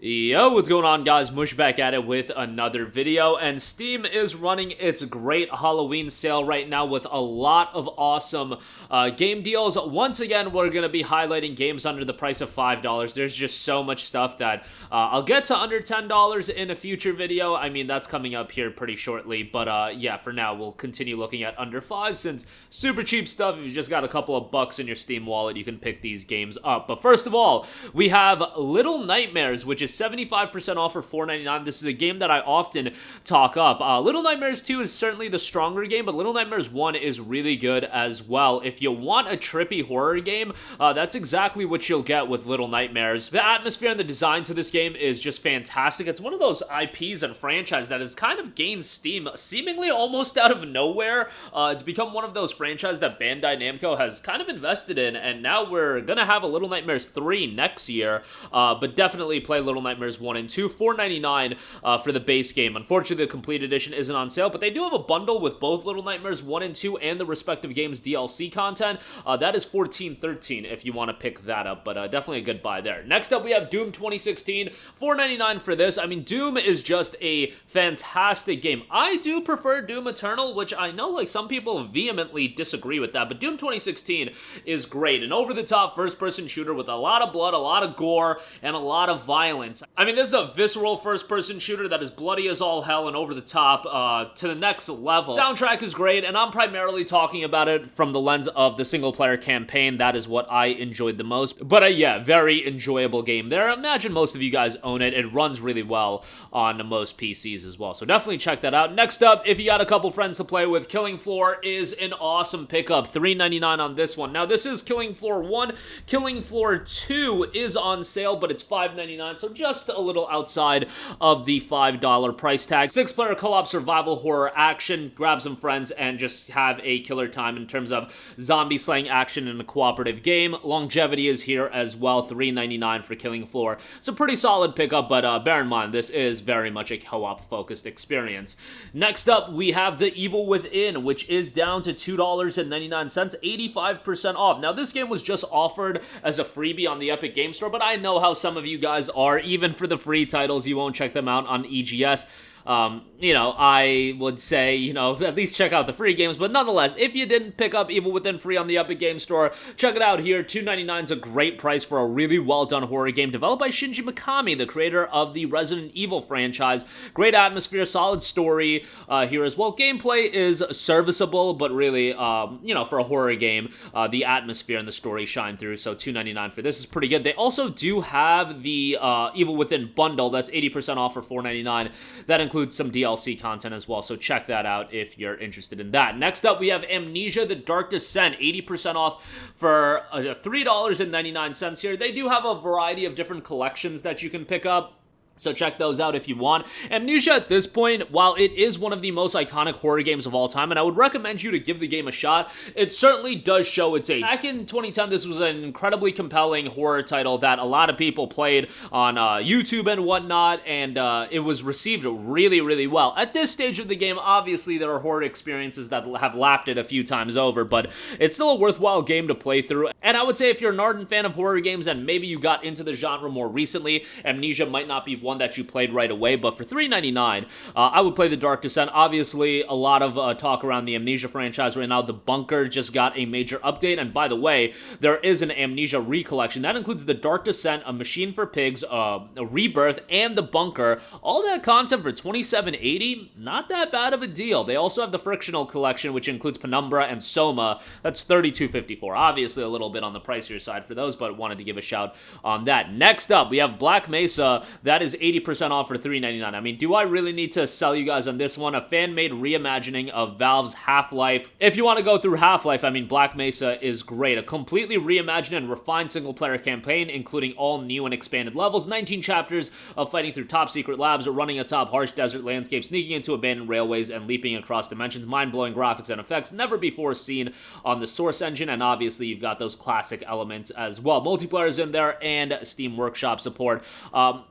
Yo, what's going on, guys? Mush back at it with another video, and Steam is running its great Halloween sale right now with a lot of awesome game deals. Once again, we're going to be highlighting games under the price of $5. There's just so much stuff that I'll get to under $10 in a future video. I mean, that's coming up here pretty shortly, but yeah, for now, we'll continue looking at under 5 since super cheap stuff. If you just got a couple of bucks in your Steam wallet, you can pick these games up. But first of all, we have Little Nightmares, which is 75% off for $4.99. This is a game that I often talk up. Little Nightmares 2 is certainly the stronger game, but Little Nightmares 1 is really good as well. If you want a trippy horror game, that's exactly what you'll get with Little Nightmares. The atmosphere and the design to this game is just fantastic. It's one of those IPs and franchise that has kind of gained steam seemingly almost out of nowhere. It's become one of those franchises that Bandai Namco has kind of invested in, and now we're gonna have a Little Nightmares 3 next year, but definitely play Little Nightmares 1 and 2, $4.99 for the base game. Unfortunately, the complete edition isn't on sale, but they do have a bundle with both Little Nightmares 1 and 2 and the respective games' DLC content. That is $14.13 if you want to pick that up, but definitely a good buy there. Next up, we have Doom 2016, $4.99 for this. I mean, Doom is just a fantastic game. I do prefer Doom Eternal, which I know like some people vehemently disagree with that, but Doom 2016 is great. An over-the-top first-person shooter with a lot of blood, a lot of gore, and a lot of violence. I mean, this is a visceral first-person shooter that is bloody as all hell and over the top to the next level. Soundtrack is great, and I'm primarily talking about it from the lens of the single-player campaign. That is what I enjoyed the most. But yeah, very enjoyable game there. I imagine most of you guys own it. It runs really well on most PCs as well, so definitely check that out. Next up, if you got a couple friends to play with, Killing Floor is an awesome pickup. $3.99 on this one. Now, this is Killing Floor 1. Killing Floor 2 is on sale, but it's $5.99, so just a little outside of the $5 price tag. 6-player co-op survival horror action. Grab some friends and just have a killer time in terms of zombie slaying action in a cooperative game. Longevity is here as well, $3.99 for Killing Floor. It's a pretty solid pickup, but bear in mind, this is very much a co-op focused experience. Next up, we have The Evil Within, which is down to $2.99, 85% off. Now, this game was just offered as a freebie on the Epic Game Store, but I know how some of you guys are. Even for the free titles, you won't check them out on EGS. You know, I would say, you know, at least check out the free games, but nonetheless, if you didn't pick up Evil Within free on the Epic Game Store, check it out here. $2.99 is a great price for a really well-done horror game developed by Shinji Mikami, the creator of the Resident Evil franchise. Great atmosphere, solid story here as well. Gameplay is serviceable, but really, you know, for a horror game, the atmosphere and the story shine through, so $2.99 for this is pretty good. They also do have the Evil Within bundle that's 80% off for $4.99. That includes some DLC content as well, so check that out if you're interested in that. Next up, we have Amnesia: The Dark Descent, 80% off for $3.99 here. They do have a variety of different collections that you can pick up, so check those out if you want. Amnesia at this point, while it is one of the most iconic horror games of all time, and I would recommend you to give the game a shot, it certainly does show its age. Back in 2010, this was an incredibly compelling horror title that a lot of people played on YouTube and whatnot, and it was received really, really well. At this stage of the game, obviously, there are horror experiences that have lapped it a few times over, but it's still a worthwhile game to play through. And I would say if you're an ardent fan of horror games and maybe you got into the genre more recently, Amnesia might not be one that you played right away, but for $3.99, I would play The Dark Descent. Obviously, a lot of talk around the Amnesia franchise right now. The Bunker just got a major update, and by the way, there is an Amnesia recollection. That includes The Dark Descent, A Machine for Pigs, a Rebirth, and The Bunker. All that content for $27.80, not that bad of a deal. They also have the Frictional collection, which includes Penumbra and Soma. That's $32.54. Obviously, a little bit on the pricier side for those, but wanted to give a shout on that. Next up, we have Black Mesa. That is 80% off for $3.99. I mean, do I really need to sell you guys on this one? A fan-made reimagining of Valve's Half-Life. If you want to go through Half-Life, I mean, Black Mesa is great. A completely reimagined and refined single-player campaign, including all new and expanded levels, 19 chapters of fighting through top-secret labs, running atop harsh desert landscapes, sneaking into abandoned railways, and leaping across dimensions. Mind-blowing graphics and effects never before seen on the Source engine, and obviously, you've got those classic elements as well. Multiplayer is in there, and Steam Workshop support.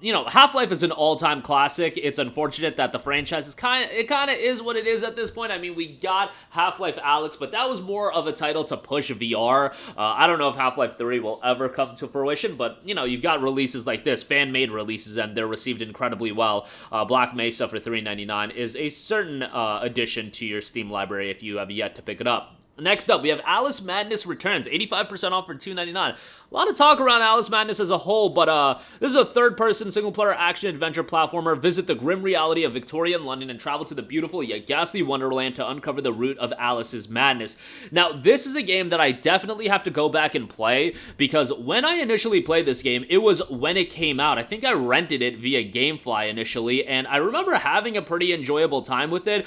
You know, Half-Life Half-Life is an all-time classic. It's unfortunate that the franchise is kind of is what it is at this point. I mean, we got Half-Life Alyx, but that was more of a title to push VR. I don't know if Half-Life 3 will ever come to fruition, but, you know, you've got releases like this, fan-made releases, and they're received incredibly well. Black Mesa for $3.99 is a certain addition to your Steam library if you have yet to pick it up. Next up, we have Alice Madness Returns, 85% off for $2.99. A lot of talk around Alice Madness as a whole, but this is a third-person, single-player action-adventure platformer. Visit the grim reality of Victorian London and travel to the beautiful yet ghastly wonderland to uncover the root of Alice's madness. Now, this is a game that I definitely have to go back and play, because when I initially played this game, it was when it came out. I think I rented it via Gamefly initially, and I remember having a pretty enjoyable time with it.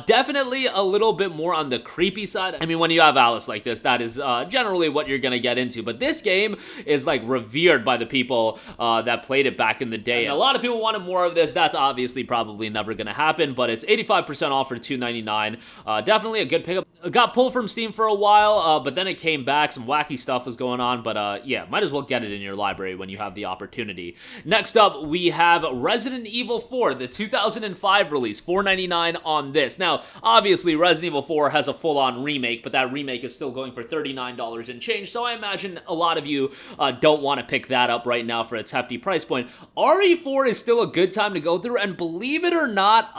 Definitely a little bit more on the creepy side. I mean, when you have Alice like this, that is generally what you're gonna get into, but this game is like revered by the people that played it back in the day, and a lot of people wanted more of this. That's obviously probably never gonna happen, but it's 85% off for $2.99. Definitely a good pickup. It got pulled from Steam for a while, but then it came back. Some wacky stuff was going on, but yeah, might as well get it in your library when you have the opportunity. Next up, we have Resident Evil 4, the 2005 release, $4.99 on this. Now, obviously, Resident Evil 4 has a full-on remake, but that remake is still going for $39 and change, so I imagine a lot of you don't want to pick that up right now for its hefty price point. RE4 is still a good time to go through, and believe it or not,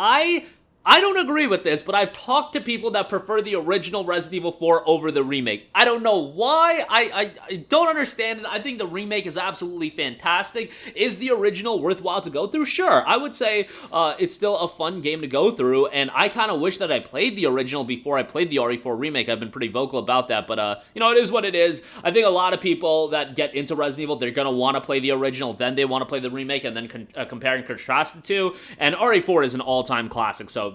I don't agree with this, but I've talked to people that prefer the original Resident Evil 4 over the remake. I don't know why. I don't understand it. I think the remake is absolutely fantastic. Is the original worthwhile to go through? Sure. I would say it's still a fun game to go through, and I kind of wish that I played the original before I played the RE4 remake. I've been pretty vocal about that, but, you know, it is what it is. I think a lot of people that get into Resident Evil, they're going to want to play the original, then they want to play the remake, and then compare and contrast the two, and RE4 is an all-time classic, so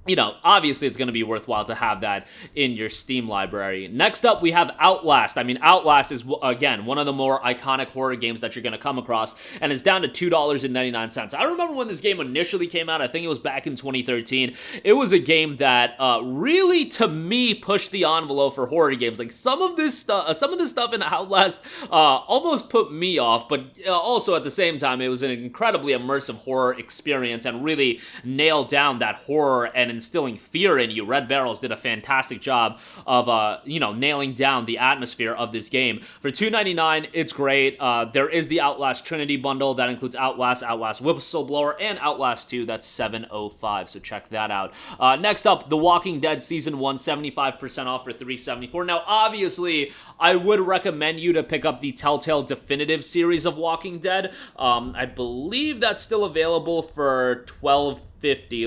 you know, obviously it's going to be worthwhile to have that in your Steam library. Next up, we have Outlast. I mean, Outlast is, again, one of the more iconic horror games that you're going to come across, and it's down to $2.99. I remember when this game initially came out, I think it was back in 2013. It was a game that really, to me, pushed the envelope for horror games. Like, some of this stuff in Outlast almost put me off, but also at the same time, it was an incredibly immersive horror experience and really nailed down that horror and instilling fear in you. Red Barrels did a fantastic job of, you know, nailing down the atmosphere of this game. For $2.99, it's great. There is the Outlast Trinity bundle that includes Outlast, Outlast Whistleblower, and Outlast 2. That's $7.05, so check that out. Next up, The Walking Dead Season 1, 75% off for $3.74. Now, obviously, I would recommend you to pick up the Telltale Definitive series of Walking Dead. I believe that's still available for $12.50.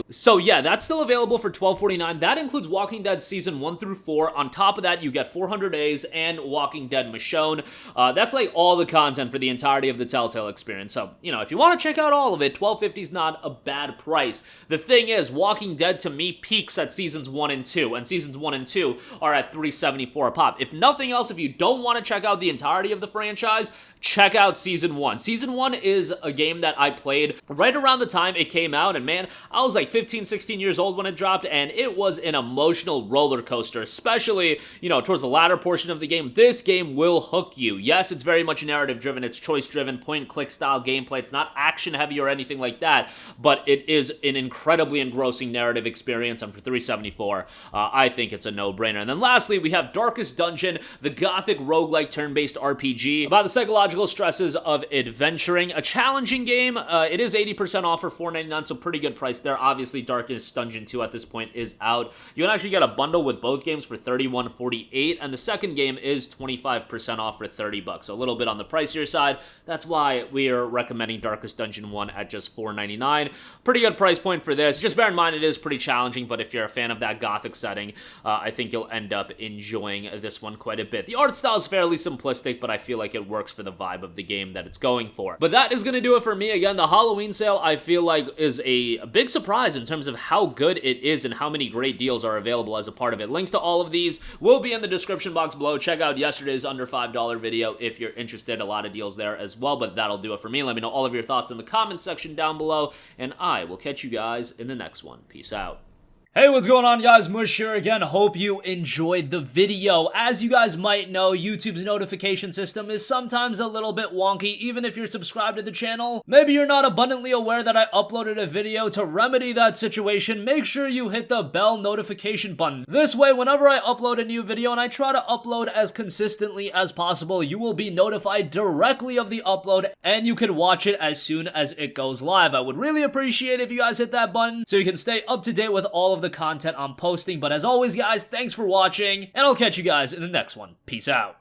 So yeah, that's still available for $12.49. That includes Walking Dead Season 1 through 4. On top of that, you get 400 Days and Walking Dead Michonne. That's like all the content for the entirety of the Telltale experience. So, you know, if you want to check out all of it, $12.50 is not a bad price. The thing is, Walking Dead to me peaks at Seasons 1 and 2, and Seasons 1 and 2 are at $3.74 a pop. If nothing else, if you don't want to check out the entirety of the franchise, check out Season 1. Season 1 is a game that I played right around the time it came out, and man, I was like 15, 16 years old when it dropped, and it was an emotional roller coaster, especially, you know, towards the latter portion of the game. This game will hook you. Yes, it's very much narrative-driven, it's choice-driven, point-and-click style gameplay. It's not action-heavy or anything like that, but it is an incredibly engrossing narrative experience, and for $3.74, I think it's a no-brainer. And then lastly, we have Darkest Dungeon, the gothic roguelike turn-based RPG about the psychological stresses of adventuring. A challenging game. It is 80% off for $4.99, so pretty good price there. Obviously, Darkest Dungeon 2 at this point is out. You can actually get a bundle with both games for $31.48, and the second game is 25% off for $30, so a little bit on the pricier side. That's why we are recommending Darkest Dungeon 1 at just $4.99. Pretty good price point for this. Just bear in mind, it is pretty challenging, but if you're a fan of that gothic setting, I think you'll end up enjoying this one quite a bit. The art style is fairly simplistic, but I feel like it works for the vibe of the game that it's going for. But that is going to do it for me. Again, the Halloween sale, I feel like, is a big surprise in terms of how good it is and how many great deals are available as a part of it. Links to all of these will be in the description box below. Check out yesterday's under $5 video if you're interested. A lot of deals there as well, but that'll do it for me. Let me know all of your thoughts in the comments section down below, and I will catch you guys in the next one. Peace out. Hey, what's going on, guys? Mush here again. Hope you enjoyed the video. As you guys might know, YouTube's notification system is sometimes a little bit wonky, even if you're subscribed to the channel. Maybe you're not abundantly aware that I uploaded a video. To remedy that situation, make sure you hit the bell notification button. This way, whenever I upload a new video, and I try to upload as consistently as possible, you will be notified directly of the upload, and you can watch it as soon as it goes live. I would really appreciate if you guys hit that button so you can stay up to date with all of the content I'm posting. But as always, guys, thanks for watching, and I'll catch you guys in the next one. Peace out.